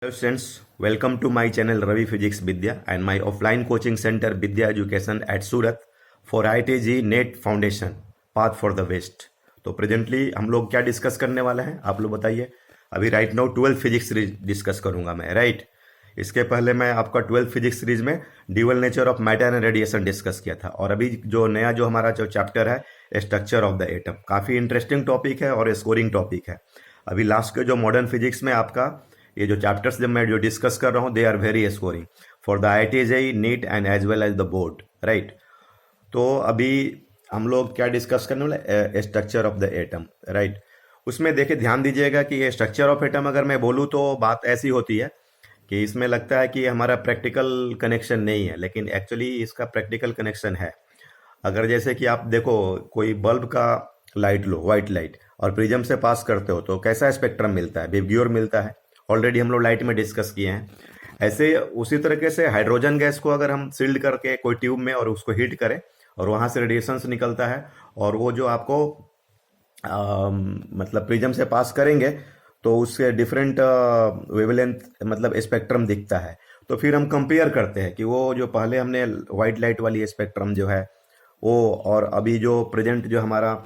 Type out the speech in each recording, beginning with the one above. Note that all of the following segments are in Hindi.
Hello students, welcome to my channel Ravi Physics Vidya and my offline coaching center Vidya Education at Surat for IIT NET Foundation Path for the West। तो प्रेजेंटली हम लोग क्या डिस्कस करने वाले हैं आप लोग बताइए। अभी right now 12 physics series discuss करूंगा मैं, राइट। इसके पहले मैं आपका 12 फिजिक्स सीरीज में dual nature of matter and radiation discuss किया था, और अभी जो नया जो हमारा जो चैप्टर है स्ट्रक्चर ऑफ द एटम, काफ़ी इंटरेस्टिंग टॉपिक है और स्कोरिंग टॉपिक है। अभी लास्ट के जो मॉडर्न फिजिक्स में आपका ये जो चैप्टर्स जब मैं जो डिस्कस कर रहा हूँ they are very scoring for the IIT JEE NEET and as well as the board, right. तो अभी हम लोग क्या डिस्कस करने वाले, structure of the atom, right. उसमें देखिए ध्यान दीजिएगा कि ये स्ट्रक्चर ऑफ एटम अगर मैं बोलूँ तो बात ऐसी होती है कि इसमें लगता है कि हमारा प्रैक्टिकल कनेक्शन नहीं है, लेकिन एक्चुअली इसका प्रैक्टिकल कनेक्शन है। अगर जैसे कि आप देखो कोई बल्ब का लाइट लो, व्हाइट लाइट, और प्रिज्म से पास करते हो तो कैसा स्पेक्ट्रम मिलता है, विबग्योर मिलता है। ऑलरेडी हम लोग लाइट में डिस्कस किए हैं। ऐसे उसी तरीके से हाइड्रोजन गैस को अगर हम सील्ड करके कोई ट्यूब में और उसको हीट करें और वहां से रेडिएशंस निकलता है, और वो जो आपको मतलब प्रिज्म से पास करेंगे तो उससे डिफरेंट वेवलेंथ मतलब स्पेक्ट्रम दिखता है। तो फिर हम कंपेयर करते हैं कि वो जो पहले हमने व्हाइट लाइट वाली स्पेक्ट्रम जो है वो, और अभी जो प्रेजेंट जो हमारा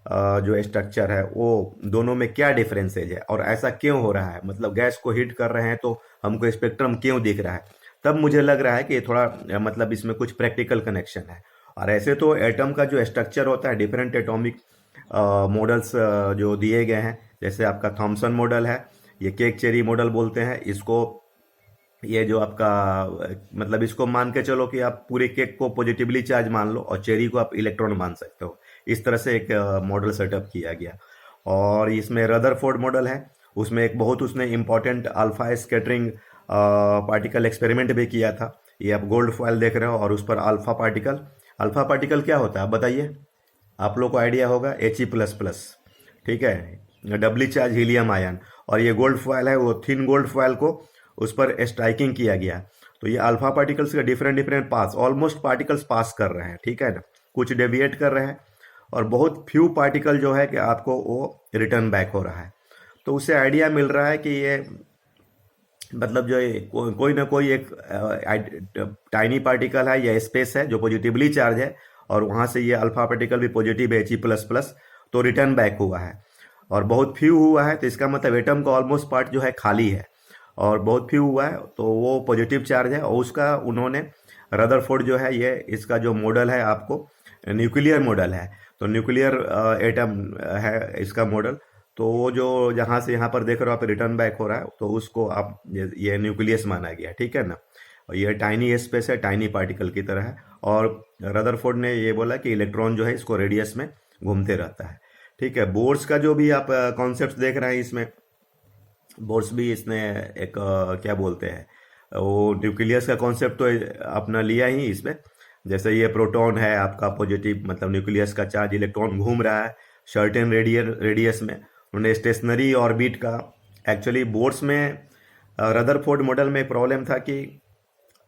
जो स्ट्रक्चर है वो दोनों में क्या डिफरेंसेज है और ऐसा क्यों हो रहा है। मतलब गैस को हीट कर रहे हैं तो हमको स्पेक्ट्रम क्यों दिख रहा है। तब मुझे लग रहा है कि थोड़ा मतलब इसमें कुछ प्रैक्टिकल कनेक्शन है। और ऐसे तो एटम का जो स्ट्रक्चर होता है, डिफरेंट एटॉमिक मॉडल्स जो दिए गए हैं, जैसे आपका थॉमसन मॉडल है, ये केक चेरी मॉडल बोलते हैं इसको। ये जो आपका मतलब इसको मान के चलो कि आप पूरे केक को पॉजिटिवली चार्ज मान लो और चेरी को आप इलेक्ट्रॉन मान सकते हो। इस तरह से एक मॉडल सेटअप किया गया। और इसमें रदरफोर्ड मॉडल है, उसमें एक बहुत उसने important alpha scattering particle experiment भी किया था। ये आप गोल्ड फॉइल देख रहे हो और उस पर अल्फा पार्टिकल क्या होता है बताइए। आप लोग को आइडिया होगा He++, ठीक है, डबली चार्ज हीलियम आयन। और ये गोल्ड फॉइल है, वो थिन गोल्ड फॉइल को उस पर स्ट्राइकिंग किया गया। तो ये अल्फा पार्टिकल्स के डिफरेंट डिफरेंट पास, ऑलमोस्ट पार्टिकल्स पास कर रहे हैं, ठीक है ना, कुछ डेविएट कर रहे हैं और बहुत फ्यू पार्टिकल जो है कि आपको वो रिटर्न बैक हो रहा है। तो उससे आइडिया मिल रहा है कि ये मतलब जो कोई ना कोई एक टाइनी पार्टिकल है या स्पेस है जो पॉजिटिवली चार्ज है, और वहां से ये अल्फा पार्टिकल भी पॉजिटिव है He++, तो रिटर्न बैक हुआ है। और बहुत फ्यू हुआ है तो इसका मतलब एटम का ऑलमोस्ट पार्ट जो है खाली है, और बहुत फ्यू हुआ है तो वो पॉजिटिव चार्ज है। और उसका उन्होंने रदरफोर्ड जो है, ये इसका जो मॉडल है आपको न्यूक्लियर मॉडल है, तो न्यूक्लियर एटम है इसका मॉडल। तो वो जो जहाँ से यहाँ पर देख रहे हो आप रिटर्न बैक हो रहा है, तो उसको आप ये न्यूक्लियस माना गया, ठीक है ना। और ये टाइनी स्पेस है, टाइनी पार्टिकल की तरह है। और रदरफोर्ड ने ये बोला कि इलेक्ट्रॉन जो है इसको रेडियस में घूमते रहता है, ठीक है। बोर्स का जो भी आप कॉन्सेप्ट देख रहे हैं इसमें, बोर्स भी इसने एक क्या बोलते हैं वो न्यूक्लियस का कॉन्सेप्ट तो अपना लिया ही इसमें। जैसे ये प्रोटॉन है आपका पॉजिटिव, मतलब न्यूक्लियस का चार्ज, इलेक्ट्रॉन घूम रहा है सर्टेन रेडियस में। उन्होंने स्टेशनरी ऑर्बिट का, एक्चुअली बोर्ड्स में रदरफोर्ड मॉडल में प्रॉब्लम था कि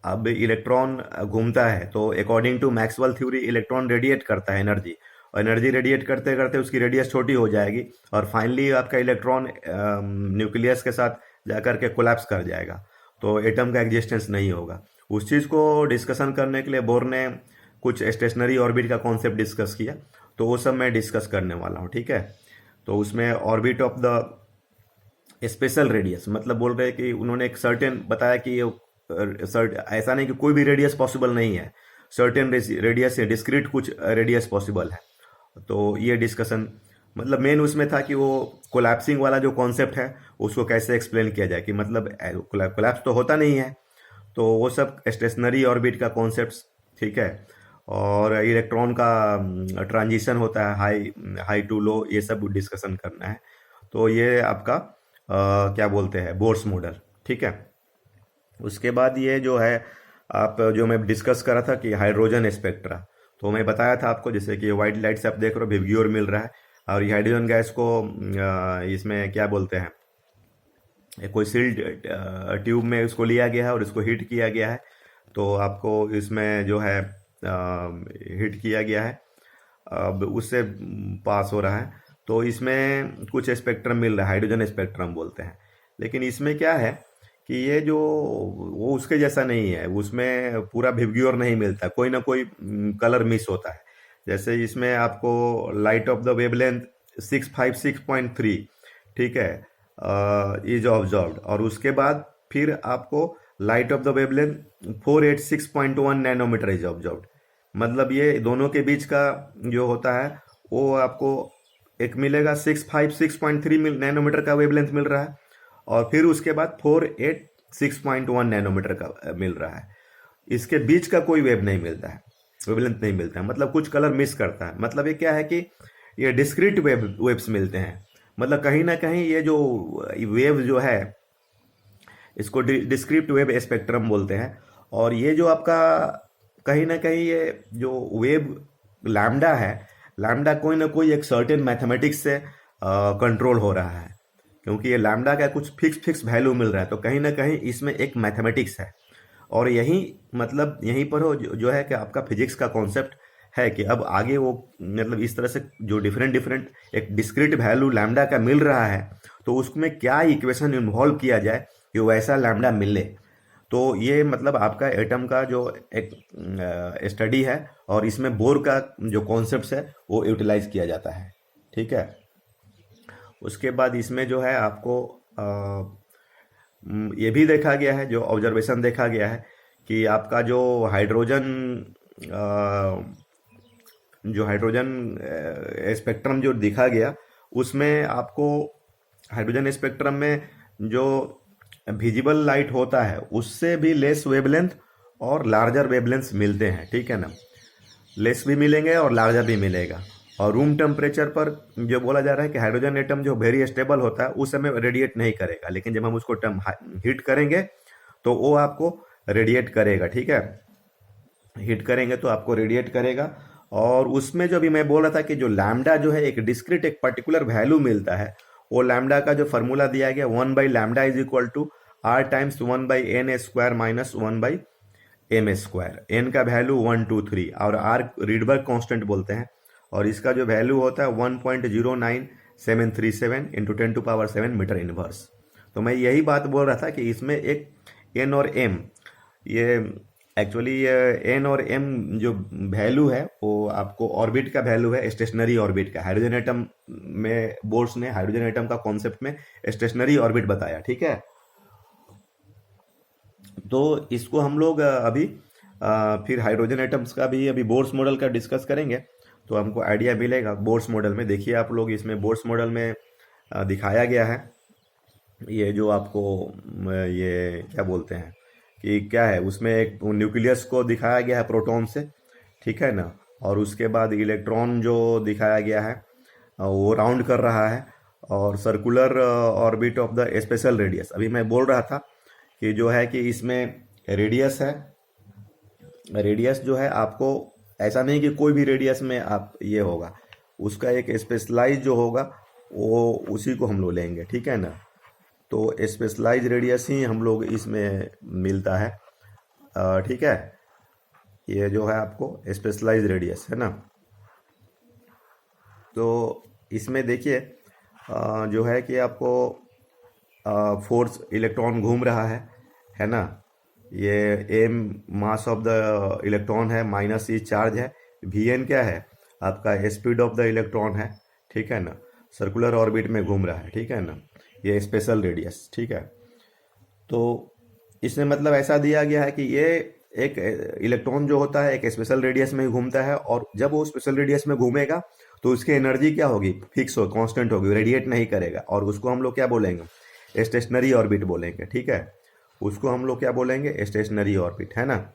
अब इलेक्ट्रॉन घूमता है तो according to Maxwell theory electron radiate करता है एनर्जी, और एनर्जी रेडिएट करते करते उसकी रेडियस छोटी हो जाएगी और फाइनली आपका इलेक्ट्रॉन न्यूक्लियस के साथ जाकर के कोलैप्स कर जाएगा, तो एटम का एग्जिस्टेंस नहीं होगा। उस चीज़ को डिस्कशन करने के लिए बोर ने कुछ स्टेशनरी ऑर्बिट का कॉन्सेप्ट डिस्कस किया, तो वो सब मैं डिस्कस करने वाला हूँ, ठीक है। तो उसमें orbit of the special radius, मतलब बोल रहे हैं कि उन्होंने एक सर्टेन बताया कि ऐसा नहीं कि कोई भी रेडियस पॉसिबल नहीं है, सर्टेन रेडियस है, डिस्क्रीट कुछ रेडियस पॉसिबल है। तो ये डिस्कशन मतलब मेन उसमें था कि वो कोलैप्सिंग वाला जो कॉन्सेप्ट है उसको कैसे एक्सप्लेन किया जाए, कि मतलब कोलैप्स तो होता नहीं है, तो वो सब स्टेशनरी ऑर्बिट का कॉन्सेप्ट, ठीक है। और इलेक्ट्रॉन का ट्रांजिशन होता है हाई टू लो, ये सब डिस्कशन करना है। तो ये आपका क्या बोलते हैं बोर्स मॉडल, ठीक है। उसके बाद ये जो है आप जो मैं डिस्कस कर रहा था कि हाइड्रोजन स्पेक्ट्रा, तो मैं बताया था आपको जैसे कि व्हाइट लाइट से आप देख रहे हो विबग्योर मिल रहा है, और ये हाइड्रोजन गैस को इसमें क्या बोलते हैं, कोई सील्ड ट्यूब में उसको लिया गया है और इसको हीट किया गया है। तो आपको इसमें जो है हीट किया गया है, अब उससे पास हो रहा है, तो इसमें कुछ स्पेक्ट्रम मिल रहा है, हाइड्रोजन स्पेक्ट्रम बोलते हैं। लेकिन इसमें क्या है कि ये जो वो उसके जैसा नहीं है, उसमें पूरा विवग्योर नहीं मिलता, कोई ना कोई कलर मिस होता है। जैसे इसमें आपको लाइट ऑफ द वेवलेंथ 656.3, ठीक है, इज ऑब्जर्व्ड, और उसके बाद फिर आपको light of the wavelength 486.1 nanometre is observed. मतलब ये दोनों के बीच का जो होता है वो आपको एक मिलेगा 656.3 नैनोमीटर का वेवलेंथ मिल रहा है, और फिर उसके बाद 486.1 नैनोमीटर का मिल रहा है। इसके बीच का कोई वेव नहीं मिलता है, वेवलेंथ नहीं मिलता है, मतलब कुछ कलर मिस करता है। मतलब ये क्या है कि ये डिस्क्रीट वेव्स मिलते हैं। मतलब कहीं ना कहीं ये जो वेव जो है इसको डिस्क्रीट वेव स्पेक्ट्रम बोलते हैं। और ये जो आपका कहीं ना कहीं ये जो वेव लैम्डा है, लैम्डा कोई ना कोई एक सर्टेन मैथमेटिक्स से कंट्रोल हो रहा है, क्योंकि ये लैम्डा का कुछ फिक्स वैल्यू मिल रहा है, तो कहीं ना कहीं इसमें एक मैथमेटिक्स है। और यही मतलब यहीं पर हो जो है कि आपका फिजिक्स का कॉन्सेप्ट है कि अब आगे वो मतलब इस तरह से जो डिफरेंट डिफरेंट एक डिस्क्रीट वैल्यू लैम्डा का मिल रहा है, तो उसमें क्या इक्वेशन इन्वॉल्व किया जाए कि वैसा लैम्डा मिले। तो ये मतलब आपका एटम का जो एक स्टडी है, और इसमें बोर का जो कॉन्सेप्ट है वो यूटिलाइज किया जाता है, ठीक है। उसके बाद इसमें जो है आपको ये भी देखा गया है, जो ऑब्जर्वेशन देखा गया है कि आपका जो हाइड्रोजन स्पेक्ट्रम जो दिखा गया, उसमें आपको हाइड्रोजन स्पेक्ट्रम में जो विजिबल लाइट होता है उससे भी लेस वेवलेंथ और लार्जर वेवलेंथ मिलते हैं, ठीक है ना। लेस भी मिलेंगे और लार्जर भी मिलेगा। और रूम टेम्परेचर पर जो बोला जा रहा है कि हाइड्रोजन एटम जो वेरी स्टेबल होता है उस समय रेडिएट नहीं करेगा, लेकिन जब हम उसको हीट करेंगे तो वो आपको रेडिएट करेगा, ठीक है। हीट करेंगे तो आपको रेडिएट करेगा। और उसमें जो भी मैं बोल रहा था कि जो लैम्डा जो है एक डिस्क्रीट एक पर्टिकुलर वैल्यू मिलता है, वो लैम्डा का जो फॉर्मूला दिया गया 1/λ is equal to r times 1/n square minus 1/m²। n का वैल्यू 1 2 3 और r रीडबर्ग कांस्टेंट बोलते हैं, और इसका जो वैल्यू होता है 1.09737 इंटू 10⁻7 मीटर इनवर्स। तो मैं यही बात बोल रहा था कि इसमें एक n और m, ये एक्चुअली एन और एम जो वैल्यू है वो आपको ऑर्बिट का वैल्यू है, स्टेशनरी ऑर्बिट का। हाइड्रोजन एटम में बोर्स ने हाइड्रोजन एटम का कॉन्सेप्ट में स्टेशनरी ऑर्बिट बताया, ठीक है। तो इसको हम लोग अभी फिर हाइड्रोजन एटम्स का भी अभी बोर्स मॉडल का डिस्कस करेंगे, तो हमको आइडिया मिलेगा बोर्स मॉडल में। देखिए आप लोग, इसमें बोर्स मॉडल में दिखाया गया है ये जो आपको ये क्या बोलते हैं कि क्या है, उसमें एक न्यूक्लियस को दिखाया गया है प्रोटॉन से, ठीक है ना। और उसके बाद इलेक्ट्रॉन जो दिखाया गया है वो राउंड कर रहा है, और circular orbit of the special radius. अभी मैं बोल रहा था कि जो है कि इसमें रेडियस है, रेडियस जो है आपको ऐसा नहीं कि कोई भी रेडियस में आप ये होगा, उसका एक स्पेशलाइज जो होगा वो उसी को हम लोग लेंगे, ठीक है ना। तो स्पेशलाइज रेडियस ही हम लोग इसमें मिलता है, ठीक है। ये जो है आपको स्पेशलाइज रेडियस है ना। तो इसमें देखिए जो है कि आपको फोर्स इलेक्ट्रॉन घूम रहा है ना। ये M mass of the electron है, माइनस ई चार्ज है, वी एन क्या है आपका स्पीड ऑफ द इलेक्ट्रॉन है, ठीक है ना। सर्कुलर ऑर्बिट में घूम रहा है, ठीक है ना। ये स्पेशल रेडियस, ठीक है। तो इसमें मतलब ऐसा दिया गया है कि ये एक इलेक्ट्रॉन जो होता है एक स्पेशल रेडियस में ही घूमता है, और जब वो स्पेशल रेडियस में घूमेगा तो उसकी एनर्जी क्या होगी, फिक्स हो, कांस्टेंट होगी, रेडिएट नहीं करेगा, और उसको हम लोग क्या बोलेंगे, स्टेशनरी ऑर्बिट बोलेंगे, ठीक है। उसको हम लोग क्या बोलेंगे, स्टेशनरी ऑर्बिट, है ना।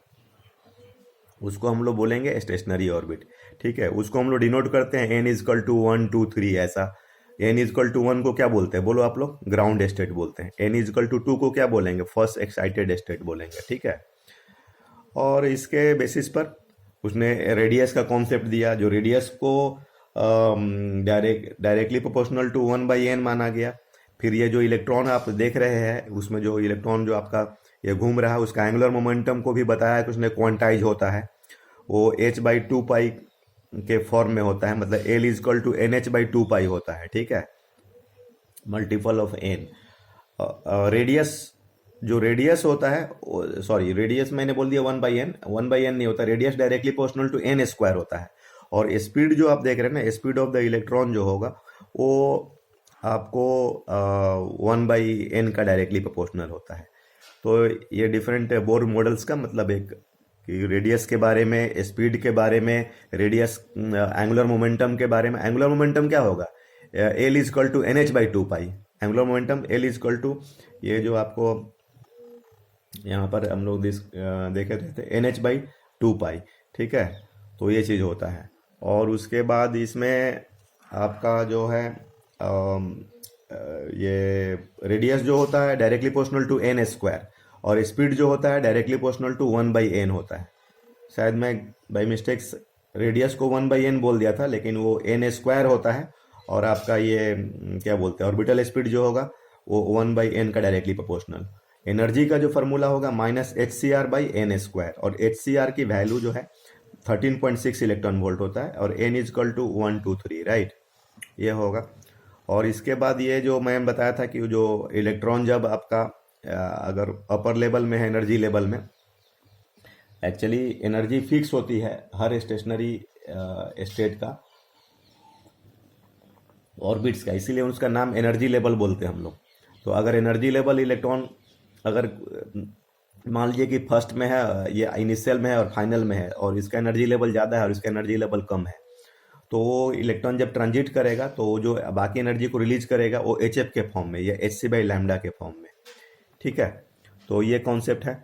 उसको हम लोग बोलेंगे स्टेशनरी ऑर्बिट, ठीक है। उसको हम लोग डिनोट करते हैं n इजकल टू 1 2 3 ऐसा। n इजकल टू 1 को क्या बोलते हैं, बोलो आप लोग, ग्राउंड स्टेट बोलते हैं। n इजकल टू 2 को क्या बोलेंगे, फर्स्ट एक्साइटेड स्टेट बोलेंगे, ठीक है। और इसके बेसिस पर उसने रेडियस का कॉन्सेप्ट दिया, जो रेडियस को डायरेक्टली प्रोपोर्शनल टू 1/n माना गया। फिर ये जो इलेक्ट्रॉन आप देख रहे हैं, उसमें जो इलेक्ट्रॉन जो आपका ये घूम रहा है, उसका एंगुलर मोमेंटम को भी बताया कि उसने क्वांटाइज होता है, वो h/2π के फॉर्म में होता है, मतलब L इजकल टू NH/2π होता है, ठीक है, मल्टीपल ऑफ n। रेडियस जो रेडियस होता है, सॉरी रेडियस मैंने बोल दिया 1/n, 1/n नहीं होता, radius directly proportional to N square होता है। और स्पीड जो आप देख रहे हैं ना, स्पीड ऑफ द इलेक्ट्रॉन जो होगा वो आपको 1/n का डायरेक्टली प्रोपोर्शनल होता है। तो ये डिफरेंट बोर मॉडल्स का मतलब एक कि रेडियस के बारे में, स्पीड के बारे में, रेडियस, एंगुलर मोमेंटम के बारे में। एंगुलर मोमेंटम क्या होगा, L is equal to NH/2 pi. Angular momentum L is equal to, ये जो आपको यहाँ पर हम लोग देखे थे NH/2 पाई, ठीक है। तो ये चीज़ होता है। और उसके बाद इसमें आपका जो है ये रेडियस जो होता है directly proportional to N square, और स्पीड जो होता है डायरेक्टली प्रोपोर्शनल टू 1/n होता है। शायद मैं बाई मिस्टेक्स रेडियस को 1/n बोल दिया था, लेकिन वो एन स्क्वायर होता है। और आपका ये क्या बोलते हैं, ऑर्बिटल स्पीड जो होगा वो 1/n का डायरेक्टली प्रोपोर्शनल। एनर्जी का जो फार्मूला होगा -hcr/n², और hcr की वैल्यू जो है 13.6 इलेक्ट्रॉन वोल्ट होता है, और n is equal to 1 2 3, right, ये होगा। और इसके बाद ये जो मैं बताया था कि जो इलेक्ट्रॉन जब आपका अगर अपर लेवल में है, एनर्जी लेवल में, एक्चुअली एनर्जी फिक्स होती है हर स्टेशनरी स्टेट का ऑर्बिट्स का, इसीलिए उसका नाम एनर्जी लेवल बोलते हैं हम लोग। तो अगर एनर्जी लेवल इलेक्ट्रॉन अगर मान लीजिए कि फर्स्ट में है, ये इनिशियल में है और फाइनल में है, और इसका एनर्जी लेवल ज़्यादा है और इसका एनर्जी लेवल कम है, तो वो इलेक्ट्रॉन जब ट्रांजिट करेगा तो वो जो बाकी एनर्जी को रिलीज करेगा वो HF के फॉर्म में या hc/λ के फॉर्म में, ठीक है। तो ये कॉन्सेप्ट है।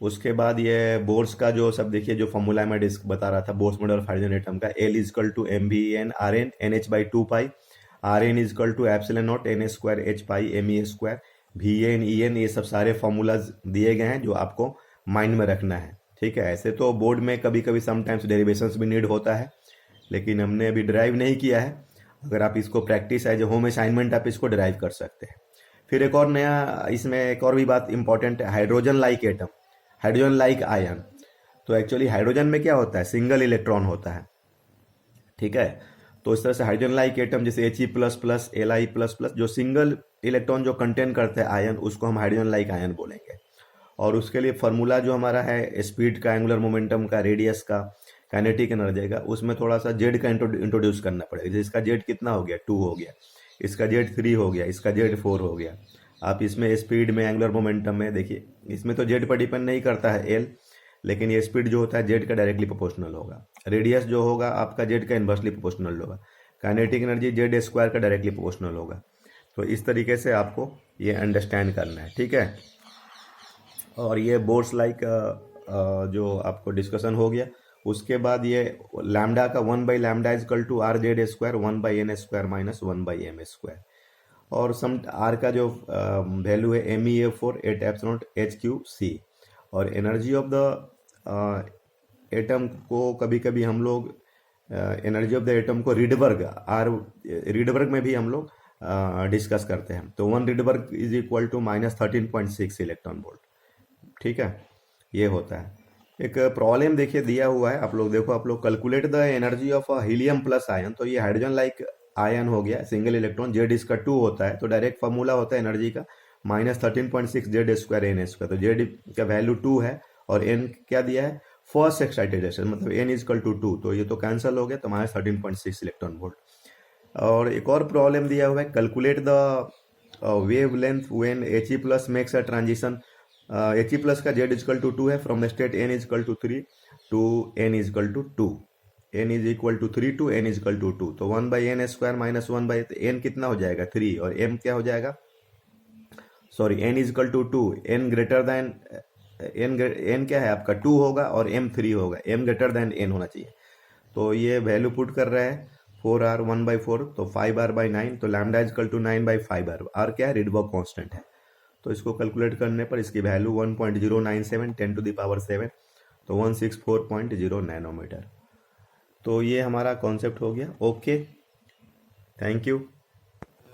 उसके बाद ये बोर्स का जो सब देखिए, जो फॉर्मूला मैं बता रहा था Bohr's model of hydrogen atom का, L is equal to MVN Rn NH/2 pi, Rn is equal to ε0 NH² H pi Me², VN EN, ये सब सारे फॉर्मूलाज दिए गए हैं जो आपको माइंड में रखना है, ठीक है। ऐसे तो बोर्ड में कभी कभी समटाइम्स डेरिवेशंस भी नीड होता है, लेकिन हमने अभी ड्राइव नहीं किया है। अगर आप इसको practice as a home assignment आप इसको ड्राइव कर सकते हैं। फिर एक और नया इसमें एक और भी बात इंपॉर्टेंट है, hydrogen like atom, hydrogen like ion. तो एक्चुअली हाइड्रोजन में क्या होता है, सिंगल इलेक्ट्रॉन होता है, ठीक है। तो इस तरह से हाइड्रोजन लाइक एटम जैसे He++, Li++, जो सिंगल इलेक्ट्रॉन जो कंटेन करते हैं आयन, उसको हम हाइड्रोजन लाइक आयन बोलेंगे। और उसके लिए फार्मूला जो हमारा है स्पीड का, एंगुलर मोमेंटम का, रेडियस का, काइनेटिक एनर्जी का, उसमें थोड़ा सा जेड का इंट्रोड्यूस करना पड़ेगा। जैसे इसका जेड कितना हो गया, 2 हो गया, इसका जेड 3 हो गया, इसका जेड 4 हो गया। आप इसमें स्पीड में, एंगुलर मोमेंटम में देखिए, इसमें तो जेड पर डिपेंड नहीं करता है एल, लेकिन ये स्पीड जो होता है जेड का डायरेक्टली प्रोपोर्शनल होगा। रेडियस जो होगा आपका जेड का इन्वर्सली प्रोपोर्शनल होगा। काइनेटिक एनर्जी Z² का डायरेक्टली प्रोपोर्शनल होगा। तो इस तरीके से आपको ये अंडरस्टैंड करना है, ठीक है। और ये बोर्स लाइक जो आपको डिस्कशन हो गया। उसके बाद ये लैम्डा का 1/λ is equal to RZ², 1/n² minus 1/m²। और सम आर का जो वैल्यू है MeA4 8ε0 H3C। और एनर्जी ऑफ द एटम को कभी कभी हम लोग एनर्जी ऑफ द एटम को रीडबर्ग में भी हम लोग डिस्कस करते हैं। तो 1 Rydberg is equal to -13.6 electron volt, ठीक है, ये होता है। एक प्रॉब्लम देखिए दिया हुआ है, आप लोग देखो, आप लोग calculate the energy of helium plus ion. तो ये हाइड्रोजन लाइक आयन हो गया, सिंगल इलेक्ट्रॉन, जेड इसका 2 होता है, तो डायरेक्ट फार्मूला होता है एनर्जी का -13.6 Z² NH²। तो जेड का वैल्यू 2 है और एन क्या दिया है, फर्स्ट एक्साइटेशन, मतलब n इज इक्वल टू 2, तो ये तो कैंसिल हो गया, तो -13.6 इलेक्ट्रॉन वोल्ट। और एक और प्रॉब्लम दिया हुआ है, calculate the wavelength when He+ makes a transition. He+ का Z इक्वल टू 2 है, from the state n is equal to 3 to n is equal to 2, n is equal to 3 to n is equal to 2। तो 1/n² माइनस 1/n कितना हो जाएगा, 3, और m क्या हो जाएगा, sorry, n is equal to 2, n greater than n क्या है आपका 2 होगा, और m 3 होगा, m ग्रेटर देन n होना चाहिए। तो ये वैल्यू पुट कर रहा है 4r 1/4, तो 5r/9, तो lambda is equal to 9/5r। r क्या है, रिडबर्ग कांस्टेंट है। तो इसको कैलकुलेट करने पर इसकी वैल्यू 1.097 10⁻⁷, तो 164.0 नैनोमीटर। तो ये हमारा कॉन्सेप्ट हो गया। Okay, thank you.